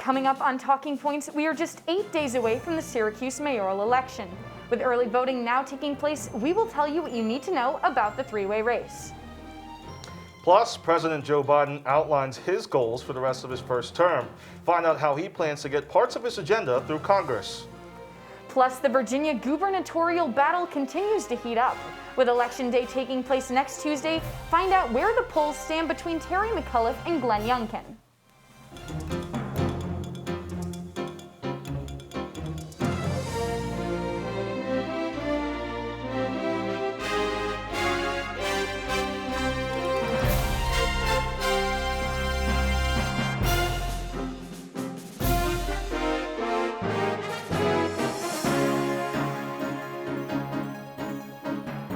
Coming up on Talking Points, we are just 8 days away from the Syracuse mayoral election. With early voting now taking place, we will tell you what you need to know about the three-way race. Plus, President Joe Biden outlines his goals for the rest of his first term. Find out how he plans to get parts of his agenda through Congress. Plus, the Virginia gubernatorial battle continues to heat up. With Election Day taking place next Tuesday, find out where the polls stand between Terry McAuliffe and Glenn Youngkin.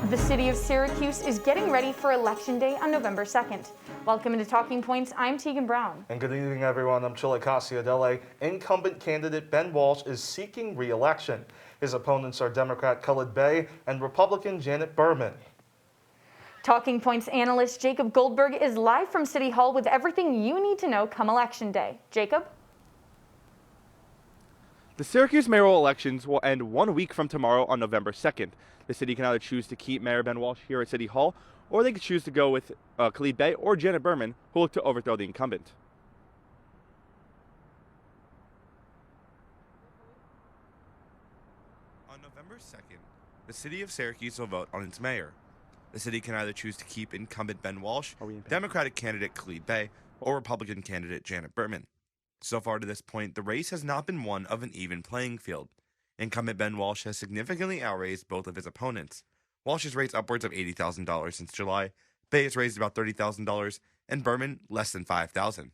The city of Syracuse is getting ready for Election Day on November 2nd. Welcome into Talking Points. I'm Tegan Brown. And good evening, everyone. I'm Chile Cassiadele. Incumbent candidate Ben Walsh is seeking re-election. His opponents are Democrat Khalid Bey and Republican Janet Berman. Talking Points analyst Jacob Goldberg is live from City Hall with everything you need to know come Election Day. Jacob? The Syracuse mayoral elections will end 1 week from tomorrow on November 2nd. The city can either choose to keep Mayor Ben Walsh here at City Hall, or they could choose to go with Khalid Bey or Janet Berman, who look to overthrow the incumbent. On November 2nd, the city of Syracuse will vote on its mayor. The city can either choose to keep incumbent Ben Walsh, Democratic candidate Khalid Bey, or Republican candidate Janet Berman. So far to this point, the race has not been one of an even playing field. Incumbent Ben Walsh has significantly outraised both of his opponents. Walsh has raised upwards of $80,000 since July, Bey has raised about $30,000, and Berman less than $5,000.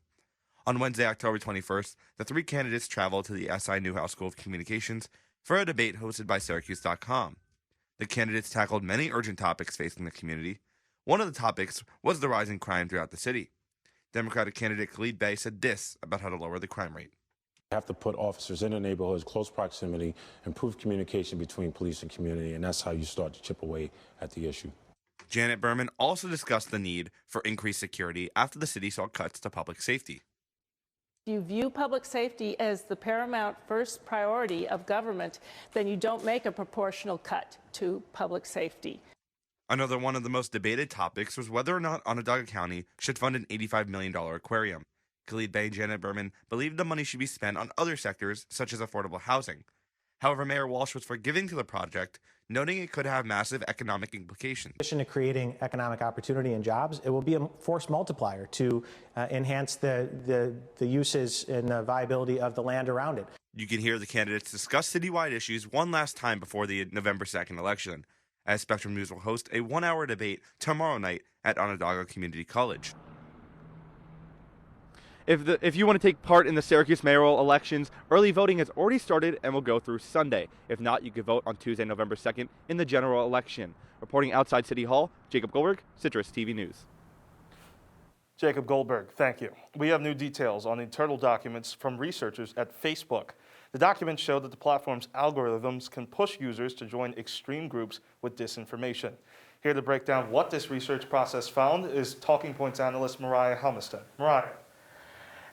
On Wednesday, October 21st, the three candidates traveled to the SI Newhouse School of Communications for a debate hosted by Syracuse.com. The candidates tackled many urgent topics facing the community. One of the topics was the rising crime throughout the city. Democratic candidate Khalid Bey said this about how to lower the crime rate. Have to put officers in the neighborhoods, close proximity, improve communication between police and community, and that's how you start to chip away at the issue. Janet Berman also discussed the need for increased security after the city saw cuts to public safety. If you view public safety as the paramount first priority of government, then you don't make a proportional cut to public safety. Another one of the most debated topics was whether or not Onondaga County should fund an $85 million aquarium. Khalid Bey and Janet Berman believed the money should be spent on other sectors, such as affordable housing. However, Mayor Walsh was forgiving to the project, noting it could have massive economic implications. In addition to creating economic opportunity and jobs, it will be a force multiplier to enhance the uses and the viability of the land around it. You can hear the candidates discuss citywide issues one last time before the November 2nd election, as Spectrum News will host a one-hour debate tomorrow night at Onondaga Community College. If you want to take part in the Syracuse mayoral elections, early voting has already started and will go through Sunday. If not, you could vote on Tuesday, November 2nd in the general election. Reporting outside City Hall, Jacob Goldberg, CitrusTV News. Jacob Goldberg, thank you. We have new details on internal documents from researchers at Facebook. The documents show that the platform's algorithms can push users to join extreme groups with disinformation. Here to break down what this research process found is Talking Points analyst Mariah Helmestead. Mariah.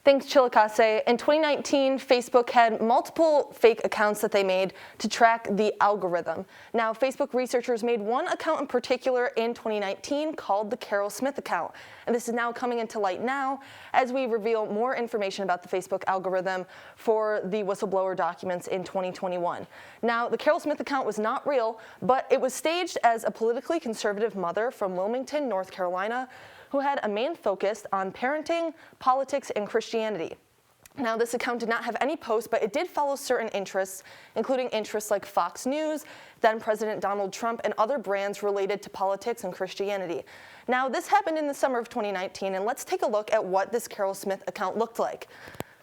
Thanks, Chillicase. In 2019, Facebook had multiple fake accounts that they made to track the algorithm. Now, Facebook researchers made one account in particular in 2019 called the Carol Smith account. And this is now coming into light now as we reveal more information about the Facebook algorithm for the whistleblower documents in 2021. Now, the Carol Smith account was not real, but it was staged as a politically conservative mother from Wilmington, North Carolina, who had a main focus on parenting, politics, and Christianity. Now, this account did not have any posts, but it did follow certain interests, including interests like Fox News, then President Donald Trump, and other brands related to politics and Christianity. Now, this happened in the summer of 2019, and let's take a look at what this Carol Smith account looked like.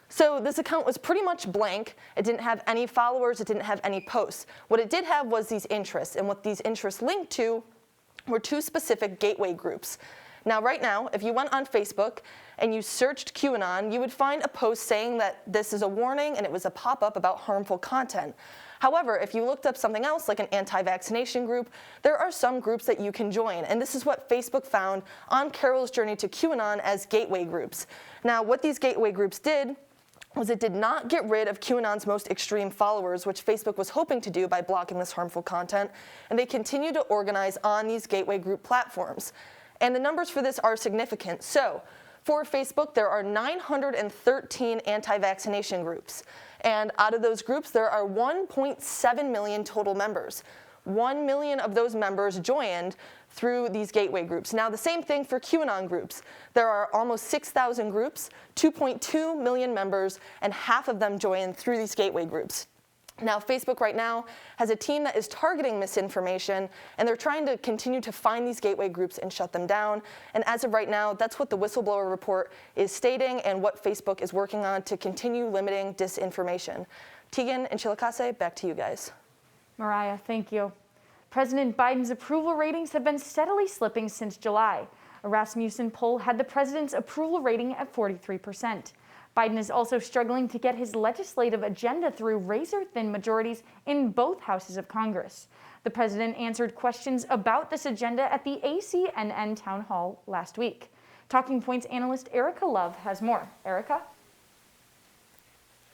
So this account was pretty much blank. It didn't have any followers. It didn't have any posts. What it did have was these interests, and what these interests linked to were two specific gateway groups. Now, right now, if you went on Facebook and you searched QAnon, you would find a post saying that this is a warning and it was a pop-up about harmful content. However, if you looked up something else like an anti-vaccination group, there are some groups that you can join. And this is what Facebook found on Carol's journey to QAnon as gateway groups. Now, what these gateway groups did was it did not get rid of QAnon's most extreme followers, which Facebook was hoping to do by blocking this harmful content, and they continue to organize on these gateway group platforms. And the numbers for this are significant. So, for Facebook, there are 913 anti-vaccination groups. And out of those groups, there are 1.7 million total members. 1 million of those members joined through these gateway groups. Now, the same thing for QAnon groups. There are almost 6,000 groups, 2.2 million members, and half of them joined through these gateway groups. Now, Facebook right now has a team that is targeting misinformation, and they're trying to continue to find these gateway groups and shut them down. And as of right now, that's what the whistleblower report is stating and what Facebook is working on to continue limiting disinformation. Tegan and Chillicase, back to you guys. Mariah, thank you. President Biden's approval ratings have been steadily slipping since July. A Rasmussen poll had the president's approval rating at 43%. Biden is also struggling to get his legislative agenda through razor-thin majorities in both houses of Congress. The president answered questions about this agenda at the ACNN town hall last week. Talking Points analyst Erica Love has more. Erica?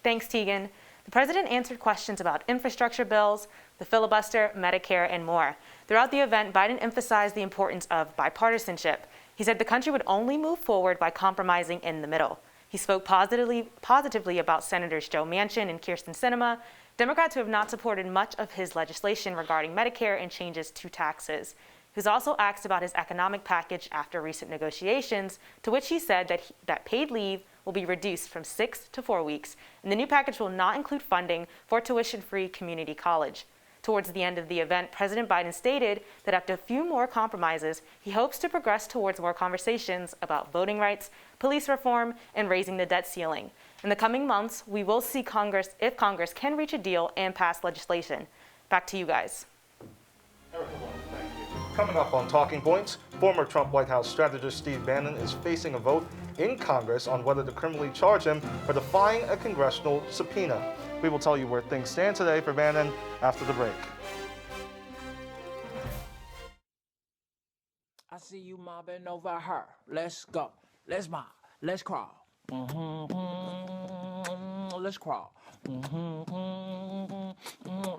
Thanks, Tegan. The president answered questions about infrastructure bills, the filibuster, Medicare, and more. Throughout the event, Biden emphasized the importance of bipartisanship. He said the country would only move forward by compromising in the middle. He spoke positively about Senators Joe Manchin and Kyrsten Sinema, Democrats who have not supported much of his legislation regarding Medicare and changes to taxes. He was also asked about his economic package after recent negotiations, to which he said that paid leave will be reduced from 6 to 4 weeks, and the new package will not include funding for tuition-free community college. Towards the end of the event, President Biden stated that after a few more compromises, he hopes to progress towards more conversations about voting rights, police reform, and raising the debt ceiling. In the coming months, we will see if Congress can reach a deal and pass legislation. Back to you guys. Coming up on Talking Points, former Trump White House strategist Steve Bannon is facing a vote in Congress on whether to criminally charge him for defying a congressional subpoena. We will tell you where things stand today for Bannon after the break. I see you mobbing over her. Let's go. Let's mob. Let's crawl. Let's crawl.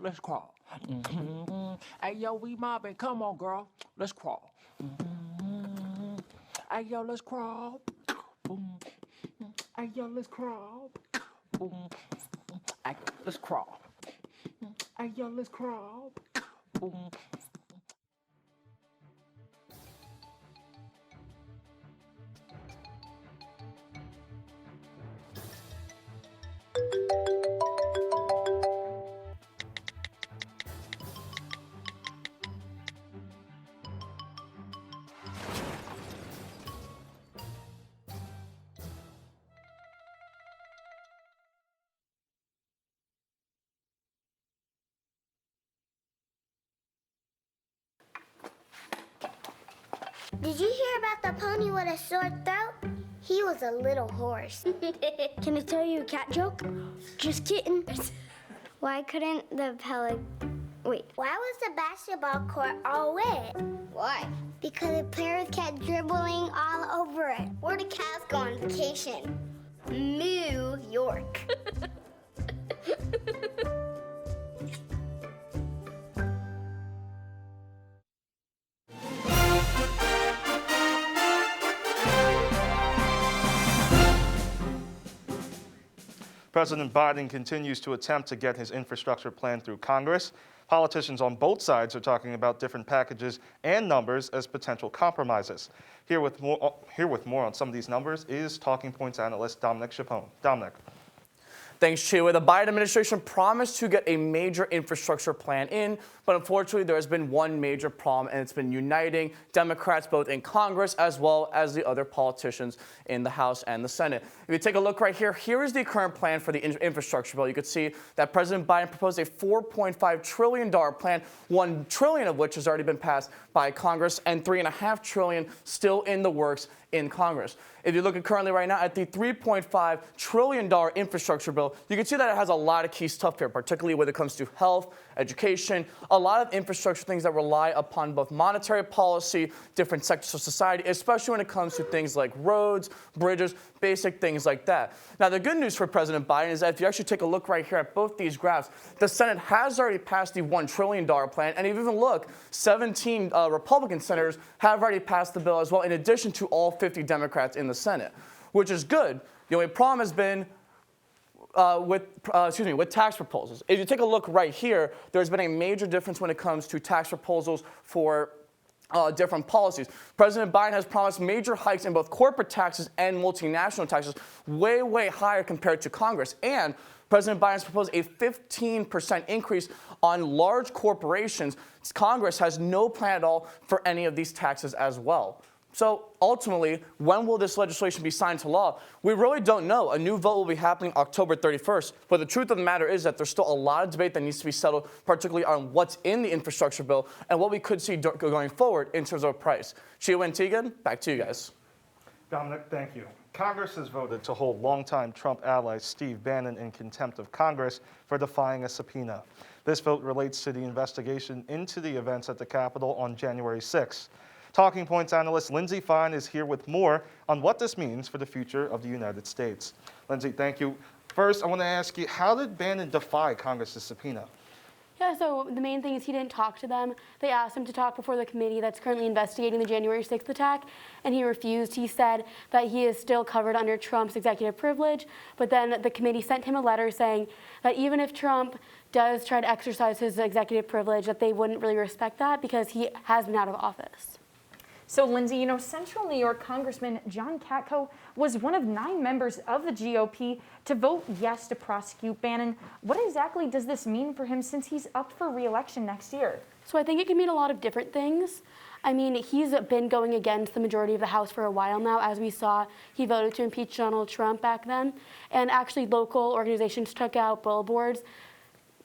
Let's crawl. Hey, yo, we mobbing. Come on, girl. Let's crawl. Hey, yo, let's crawl. Hey, yo, let's crawl. Hey, let's crawl. Hey, yo, let's crawl. Did you hear about the pony with a sore throat? He was a little horse. Can I tell you a cat joke? Just kidding. Why couldn't the Why was the basketball court all wet? Why? Because the players kept dribbling all over it. Where did cats go on vacation? New York. President Biden continues to attempt to get his infrastructure plan through Congress. Politicians on both sides are talking about different packages and numbers as potential compromises. Here with more on some of these numbers is Talking Points analyst Dominic Chapone. Dominic. Thanks, Chiwa. The Biden administration promised to get a major infrastructure plan in, but unfortunately there has been one major problem, and it's been uniting Democrats both in Congress as well as the other politicians in the House and the Senate. If you take a look right here, here is the current plan for the infrastructure bill. You can see that President Biden proposed a $4.5 trillion plan, $1 trillion of which has already been passed by Congress, and $3.5 trillion still in the works in Congress. If you look at currently right now at the $3.5 trillion infrastructure bill, you can see that it has a lot of key stuff here, particularly when it comes to health, education, a lot of infrastructure things that rely upon both monetary policy, different sectors of society, especially when it comes to things like roads, bridges, basic things like that. Now, the good news for President Biden is that if you actually take a look right here at both these graphs, the Senate has already passed the $1 trillion plan, and if you even look, 17 Republican senators have already passed the bill as well, in addition to all 50 Democrats in the Senate, which is good. The only problem has been with tax proposals. If you take a look right here, there's been a major difference when it comes to tax proposals for different policies. President Biden has promised major hikes in both corporate taxes and multinational taxes, way, way higher compared to Congress. And President Biden has proposed a 15% increase on large corporations. Congress has no plan at all for any of these taxes as well. So ultimately, when will this legislation be signed to law? We really don't know. A new vote will be happening October 31st. But the truth of the matter is that there's still a lot of debate that needs to be settled, particularly on what's in the infrastructure bill and what we could see going forward in terms of price. Shia and Tegan, back to you guys. Dominic, thank you. Congress has voted to hold longtime Trump ally Steve Bannon in contempt of Congress for defying a subpoena. This vote relates to the investigation into the events at the Capitol on January 6th. Talking Points analyst Lindsay Fine is here with more on what this means for the future of the United States. Lindsay, thank you. First, I want to ask you, how did Bannon defy Congress's subpoena? Yeah, so the main thing is he didn't talk to them. They asked him to talk before the committee that's currently investigating the January 6th attack, and he refused. He said that he is still covered under Trump's executive privilege, but then the committee sent him a letter saying that even if Trump does try to exercise his executive privilege, that they wouldn't really respect that because he has been out of office. So, Lindsay, you know, Central New York Congressman John Katko was one of 9 members of the GOP to vote yes to prosecute Bannon. What exactly does this mean for him since he's up for re-election next year? So I think it can mean a lot of different things. I mean, he's been going against the majority of the House for a while now. As we saw, he voted to impeach Donald Trump back then. And actually, local organizations took out billboards,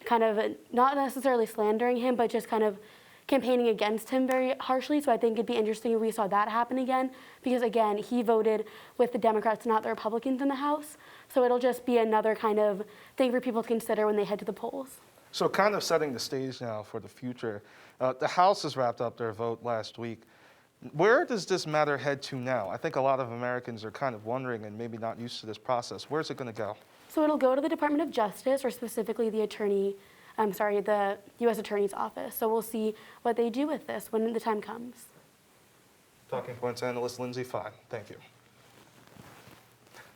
kind of not necessarily slandering him, but just kind of campaigning against him very harshly. So I think it'd be interesting if we saw that happen again, because again, he voted with the Democrats, not the Republicans in the House. So it'll just be another kind of thing for people to consider when they head to the polls. So kind of setting the stage now for the future. The House has wrapped up their vote last week. Where does this matter head to now? I think a lot of Americans are kind of wondering and maybe not used to this process. Where's it going to go? So it'll go to the Department of Justice, or specifically the the U.S. Attorney's Office. So we'll see what they do with this when the time comes. Talking Points analyst Lindsay Fine, thank you.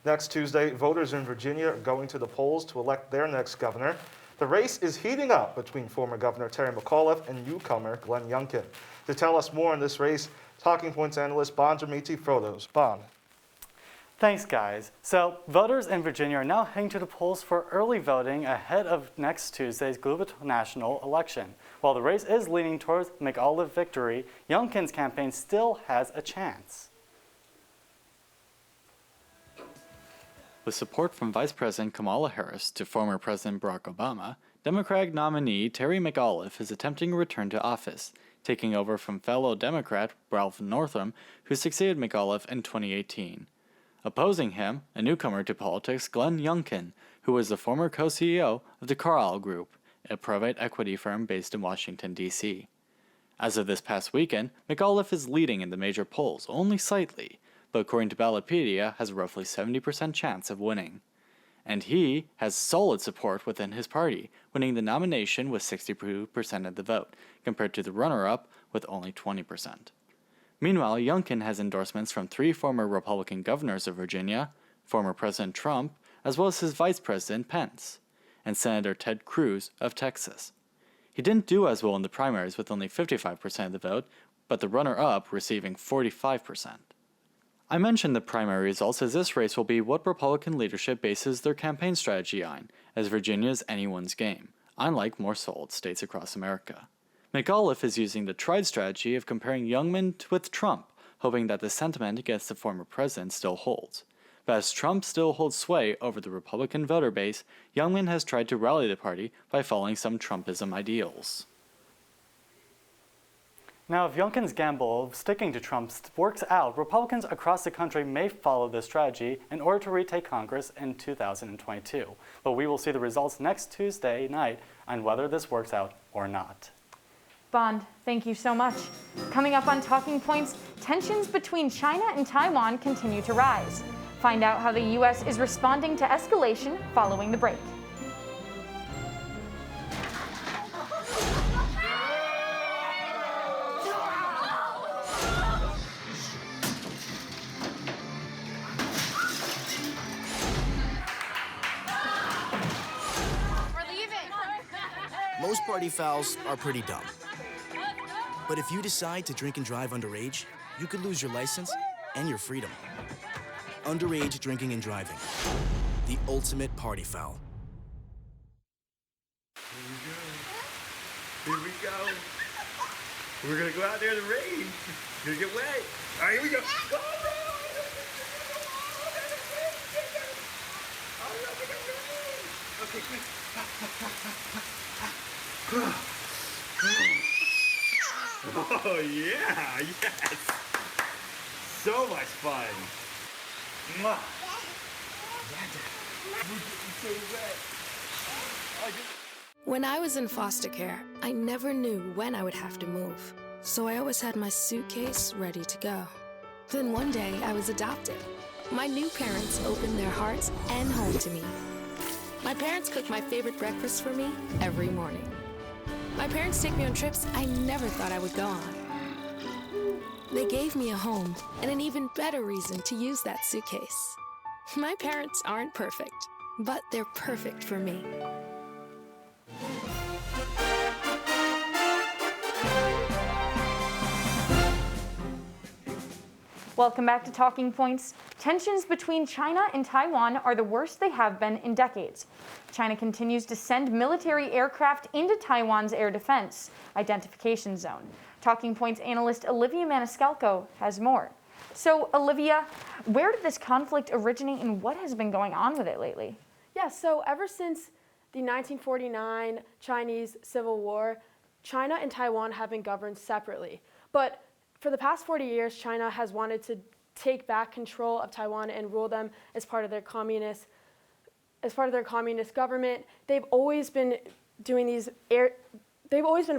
Next Tuesday, voters in Virginia are going to the polls to elect their next governor. The race is heating up between former Governor Terry McAuliffe and newcomer Glenn Youngkin. To tell us more on this race, Talking Points analyst Bon Frodos. Bon. Thanks, guys. So, voters in Virginia are now heading to the polls for early voting ahead of next Tuesday's gubernatorial election. While the race is leaning towards McAuliffe victory, Youngkin's campaign still has a chance. With support from Vice President Kamala Harris to former President Barack Obama, Democratic nominee Terry McAuliffe is attempting a return to office, taking over from fellow Democrat Ralph Northam, who succeeded McAuliffe in 2018. Opposing him, a newcomer to politics, Glenn Youngkin, who was the former co-CEO of the Carlyle Group, a private equity firm based in Washington, D.C. As of this past weekend, McAuliffe is leading in the major polls, only slightly, but according to Ballotpedia, has a roughly 70% chance of winning. And he has solid support within his party, winning the nomination with 62% of the vote, compared to the runner-up with only 20%. Meanwhile, Youngkin has endorsements from 3 former Republican governors of Virginia, former President Trump, as well as his Vice President Pence, and Senator Ted Cruz of Texas. He didn't do as well in the primaries with only 55% of the vote, but the runner-up receiving 45%. I mentioned the primary results as this race will be what Republican leadership bases their campaign strategy on, as Virginia is anyone's game, unlike more solid states across America. McAuliffe is using the tried strategy of comparing Youngkin with Trump, hoping that the sentiment against the former president still holds. But as Trump still holds sway over the Republican voter base, Youngkin has tried to rally the party by following some Trumpism ideals. Now, if Youngkin's gamble of sticking to Trump works out, Republicans across the country may follow this strategy in order to retake Congress in 2022. But we will see the results next Tuesday night on whether this works out or not. Bond, thank you so much. Coming up on Talking Points, tensions between China and Taiwan continue to rise. Find out how the U.S. is responding to escalation following the break. Most party fouls are pretty dumb. But if you decide to drink and drive underage, you could lose your license and your freedom. Underage drinking and driving. The ultimate party foul. Here we go. We're gonna go out there in the rain. You're gonna get wet. All right, here we go. Go, okay, quick. Oh, yeah, yes. So much fun. Mwah. When I was in foster care, I never knew when I would have to move. So I always had my suitcase ready to go. Then one day I was adopted. My new parents opened their hearts and home to me. My parents cook my favorite breakfast for me every morning. My parents take me on trips I never thought I would go on. They gave me a home and an even better reason to use that suitcase. My parents aren't perfect, but they're perfect for me. Welcome back to Talking Points. Tensions between China and Taiwan are the worst they have been in decades. China continues to send military aircraft into Taiwan's air defense identification zone. Talking Points analyst Olivia Maniscalco has more. So, Olivia, where did this conflict originate and what has been going on with it lately? Yeah, so ever since the 1949 Chinese Civil War, China and Taiwan have been governed separately. But for the past 40 years, China has wanted to take back control of Taiwan and rule them as part of their communist government. They've always been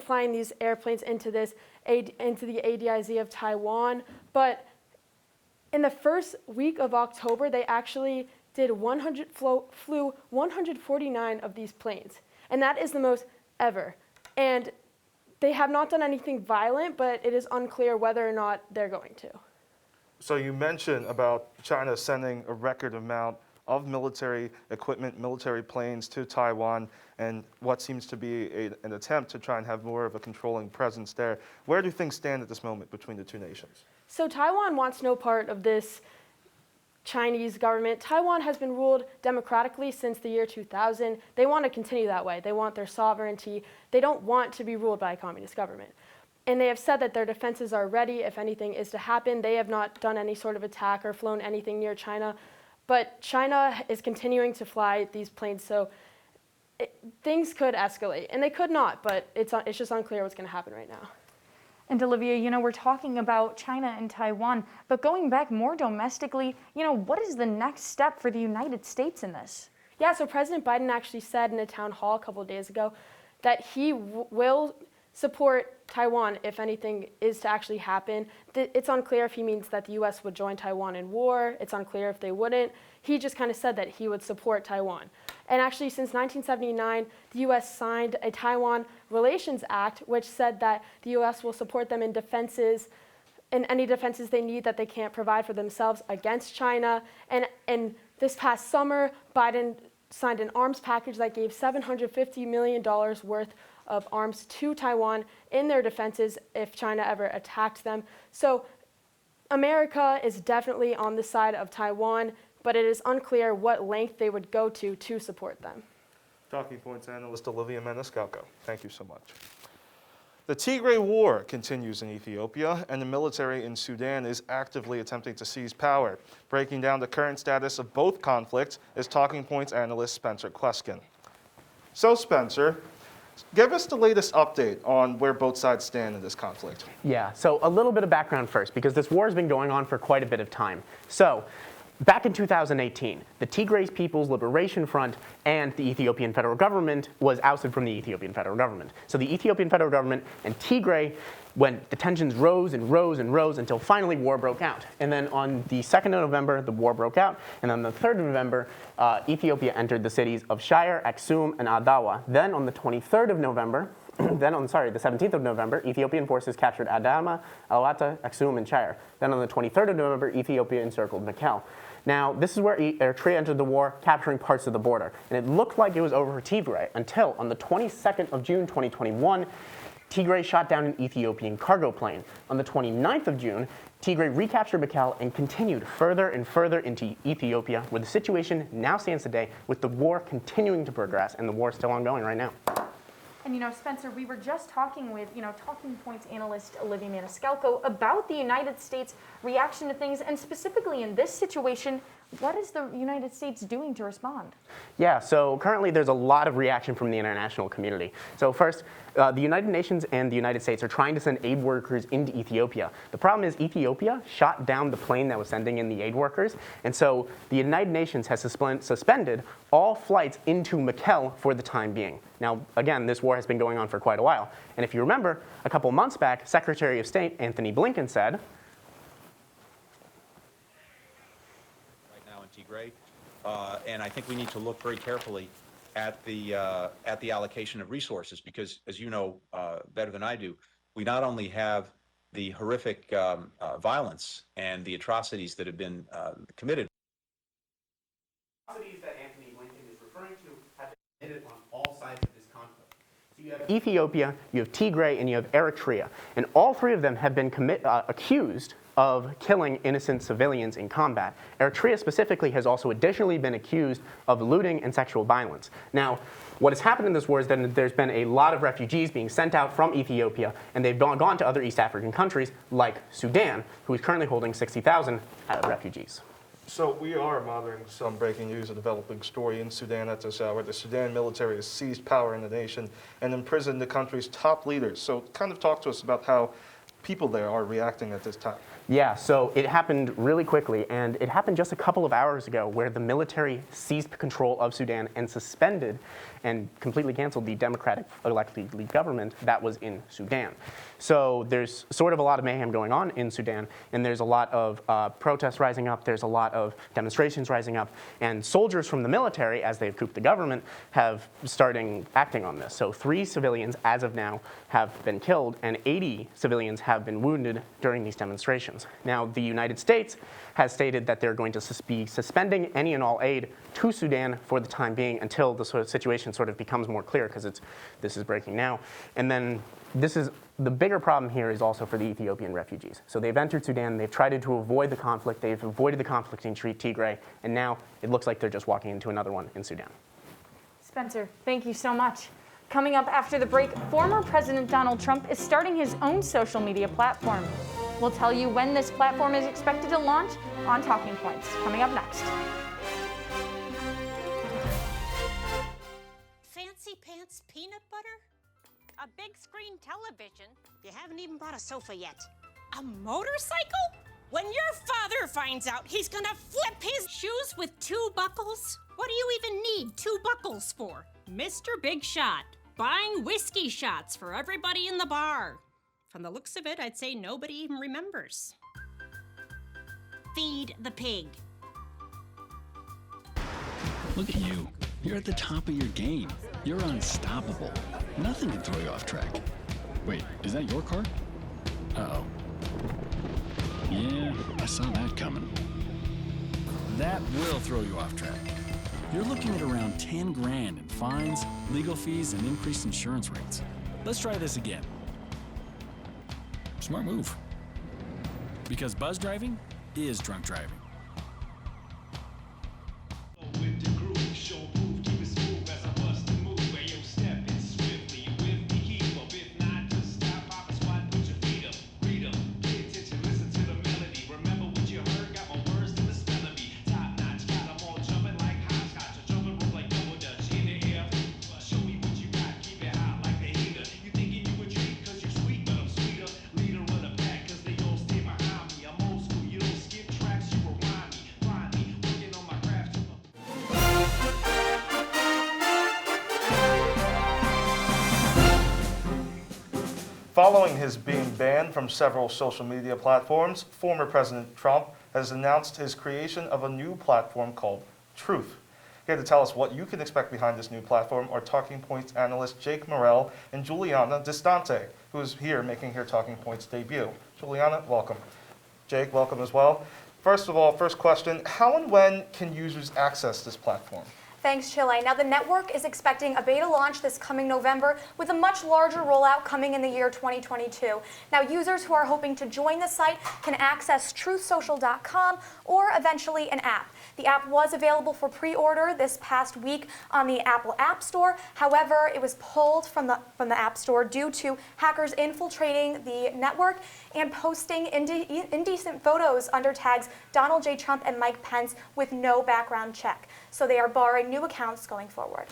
flying these airplanes into the ADIZ of Taiwan. But in the first week of October, they actually flew 149 of these planes, and that is the most ever. And they have not done anything violent, but it is unclear whether or not they're going to. So you mentioned about China sending a record amount of military equipment, military planes to Taiwan, and what seems to be an attempt to try and have more of a controlling presence there. Where do things stand at this moment between the two nations? So Taiwan wants no part of this Chinese government. Taiwan has been ruled democratically since the year 2000. They want to continue that way. They want their sovereignty. They don't want to be ruled by a communist government. And they have said that their defenses are ready if anything is to happen. They have not done any sort of attack or flown anything near China. But China is continuing to fly these planes, so things could escalate. And they could not, but it's just unclear what's going to happen right now. And Olivia, we're talking about China and Taiwan, but going back more domestically, what is the next step for the United States in this? Yeah, so President Biden actually said in a town hall a couple of days ago that he will support Taiwan if anything is to actually happen. It's unclear if he means that the U.S. would join Taiwan in war. It's unclear if they wouldn't. He just kind of said that he would support Taiwan. And actually, since 1979, the U.S. signed a Taiwan Relations Act, which said that the U.S. will support them in defenses, in any defenses they need that they can't provide for themselves against China. And this past summer, Biden signed an arms package that gave $750 million worth of arms to Taiwan in their defenses if China ever attacked them. So America is definitely on the side of Taiwan, but it is unclear what length they would go to support them. Talking Points analyst Olivia Maniscalco, thank you so much. The Tigray War continues in Ethiopia, and the military in Sudan is actively attempting to seize power. Breaking down the current status of both conflicts is Talking Points analyst Spencer Kleskin. So Spencer, Give us the latest update on where both sides stand in this conflict. Yeah, so a little bit of background first, because this war has been going on for quite a bit of time. So, back in 2018, the Tigray People's Liberation Front and the Ethiopian federal government was ousted from the Ethiopian federal government. So the Ethiopian federal government and Tigray, when the tensions rose and rose and rose until finally war broke out. And then on the 2nd of November, the war broke out. And on the 3rd of November, Ethiopia entered the cities of Shire, Aksum, and Adawa. Then on the 23rd of November, the 17th of November, Ethiopian forces captured Adama, Alawata, Aksum, and Shire. Then on the 23rd of November, Ethiopia encircled Mekelle. Now, this is where Eritrea entered the war, capturing parts of the border. And it looked like it was over for Tigray until on the 22nd of June 2021, Tigray shot down an Ethiopian cargo plane. On the 29th of June, Tigray recaptured Mekelle and continued further and further into Ethiopia, where the situation now stands today with the war continuing to progress, and the war is still ongoing right now. And Spencer, we were just talking with, Talking Points analyst Olivia Maniscalco about the United States' reaction to things, and specifically in this situation, what is the United States doing to respond? Yeah, so currently there's a lot of reaction from the international community. So first, the United Nations and the United States are trying to send aid workers into Ethiopia. The problem is Ethiopia shot down the plane that was sending in the aid workers, and so the United Nations has suspended all flights into Mekelle for the time being. Now, again, this war has been going on for quite a while. And if you remember, a couple months back, Secretary of State Anthony Blinken said, Tigray, and I think we need to look very carefully at the allocation of resources because, as you know better than I do, we not only have the horrific violence and the atrocities that have been committed. Atrocities that Anthony Blinken is referring to have been committed on all sides of this conflict. So you have Ethiopia, you have Tigray, and you have Eritrea, and all three of them have been accused of killing innocent civilians in combat. Eritrea specifically has also additionally been accused of looting and sexual violence. Now, what has happened in this war is that there's been a lot of refugees being sent out from Ethiopia, and they've gone to other East African countries like Sudan, who is currently holding 60,000 refugees. So we are monitoring some breaking news, a developing story in Sudan at this hour. The Sudan military has seized power in the nation and imprisoned the country's top leaders. So kind of talk to us about how people there are reacting at this time. Yeah, so it happened really quickly, and it happened just a couple of hours ago where the military seized control of Sudan and suspended and completely canceled the democratic elected government that was in Sudan. So there's sort of a lot of mayhem going on in Sudan, and there's a lot of protests rising up, there's a lot of demonstrations rising up, and soldiers from the military, as they've couped the government, have started acting on this. So 3 civilians, as of now, have been killed, and 80 civilians have been wounded during these demonstrations. Now, the United States has stated that they're going to be suspending any and all aid to Sudan for the time being until the sort of situation sort of becomes more clear, because this is breaking now. And then the bigger problem here is also for the Ethiopian refugees. So they've entered Sudan, they've tried to avoid the conflict, they've avoided the conflict in Tigray, and now it looks like they're just walking into another one in Sudan. Spencer, thank you so much. Coming up after the break, former President Donald Trump is starting his own social media platform. We'll tell you when this platform is expected to launch on Talking Points. Coming up next. Fancy pants peanut butter? A big screen television? You haven't even bought a sofa yet. A motorcycle? When your father finds out, he's gonna flip his shoes with 2 buckles? What do you even need 2 buckles for? Mr. Big Shot, buying whiskey shots for everybody in the bar. From the looks of it, I'd say nobody even remembers. Feed the pig. Look at you. You're at the top of your game. You're unstoppable. Nothing can throw you off track. Wait, is that your car? Uh-oh. Yeah, I saw that coming. That will throw you off track. You're looking at around 10 grand in fines, legal fees, and increased insurance rates. Let's try this again. Smart move. Because buzz driving is drunk driving. Following his being banned from several social media platforms, former President Trump has announced his creation of a new platform called Truth. Here to tell us what you can expect behind this new platform are Talking Points analysts Jake Morrell and Juliana Distante, who is here making her Talking Points debut. Juliana, welcome. Jake, welcome as well. First of all, first question, how and when can users access this platform? Thanks, Chile. Now, the network is expecting a beta launch this coming November with a much larger rollout coming in the year 2022. Now, users who are hoping to join the site can access truthsocial.com or eventually an app. The app was available for pre-order this past week on the Apple App Store. However, it was pulled from the App Store due to hackers infiltrating the network and posting indecent photos under tags Donald J. Trump and Mike Pence with no background check. So they are barring new accounts going forward.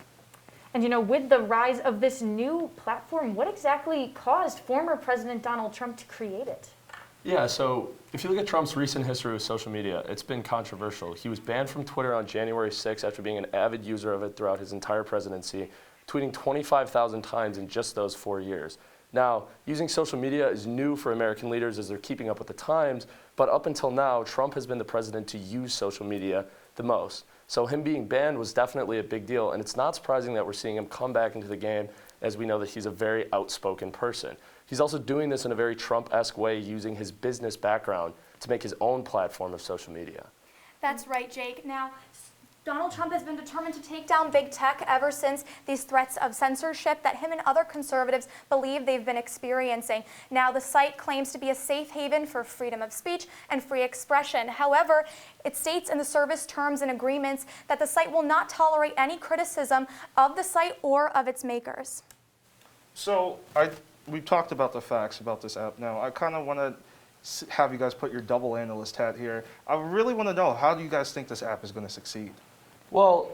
And with the rise of this new platform, what exactly caused former President Donald Trump to create it? Yeah, so if you look at Trump's recent history with social media, it's been controversial. He was banned from Twitter on January 6th after being an avid user of it throughout his entire presidency, tweeting 25,000 times in just those 4 years. Now, using social media is new for American leaders as they're keeping up with the times, but up until now, Trump has been the president to use social media the most. So him being banned was definitely a big deal, and it's not surprising that we're seeing him come back into the game, as we know that he's a very outspoken person. He's also doing this in a very Trump-esque way, using his business background to make his own platform of social media. That's right, Jake. Now, Donald Trump has been determined to take down big tech ever since these threats of censorship that him and other conservatives believe they've been experiencing. Now, the site claims to be a safe haven for freedom of speech and free expression. However, it states in the service terms and agreements that the site will not tolerate any criticism of the site or of its makers. So we've talked about the facts about this app now. I kind of want to have you guys put your double analyst hat here. I really want to know, how do you guys think this app is going to succeed? Well,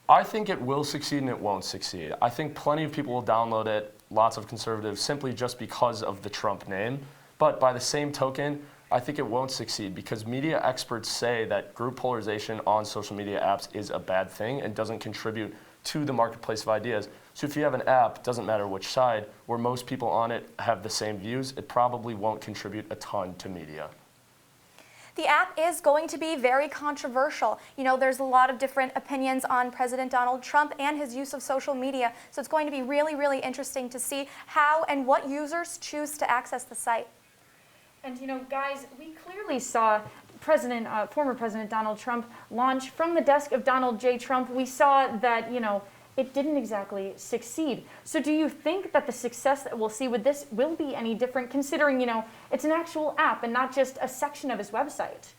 I think it will succeed and it won't succeed. I think plenty of people will download it, lots of conservatives, simply just because of the Trump name. But by the same token, I think it won't succeed because media experts say that group polarization on social media apps is a bad thing and doesn't contribute to the marketplace of ideas. So if you have an app, doesn't matter which side, where most people on it have the same views, it probably won't contribute a ton to media. The app is going to be very controversial. There's a lot of different opinions on President Donald Trump and his use of social media. So it's going to be really, really interesting to see how and what users choose to access the site. And guys, we clearly saw former President Donald Trump launch from the desk of Donald J. Trump. We saw that, it didn't exactly succeed. So do you think that the success that we'll see with this will be any different, considering, it's an actual app and not just a section of his website?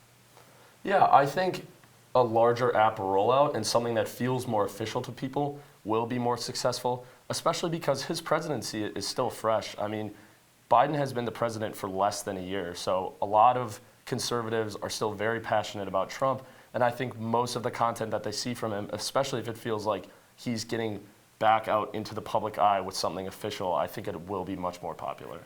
Yeah, I think a larger app rollout and something that feels more official to people will be more successful, especially because his presidency is still fresh. I mean, Biden has been the president for less than a year, so a lot of conservatives are still very passionate about Trump, and I think most of the content that they see from him, especially if it feels like he's getting back out into the public eye with something official, I think it will be much more popular.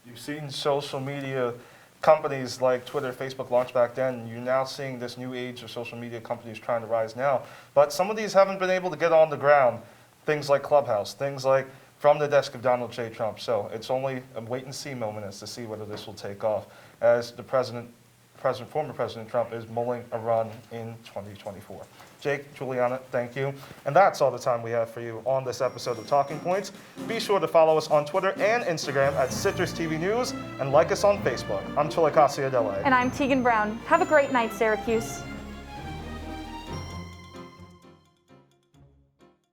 You've seen social media companies like Twitter, Facebook launch back then. You're now seeing this new age of social media companies trying to rise now. But some of these haven't been able to get on the ground. Things like Clubhouse, things like from the desk of Donald J. Trump. So it's only a wait and see moment as to see whether this will take off as the former President Trump is mulling a run in 2024. Jake, Juliana, thank you. And that's all the time we have for you on this episode of Talking Points. Be sure to follow us on Twitter and Instagram at CitrusTV News and like us on Facebook. I'm Chile Casia Dele. And I'm Tegan Brown. Have a great night, Syracuse.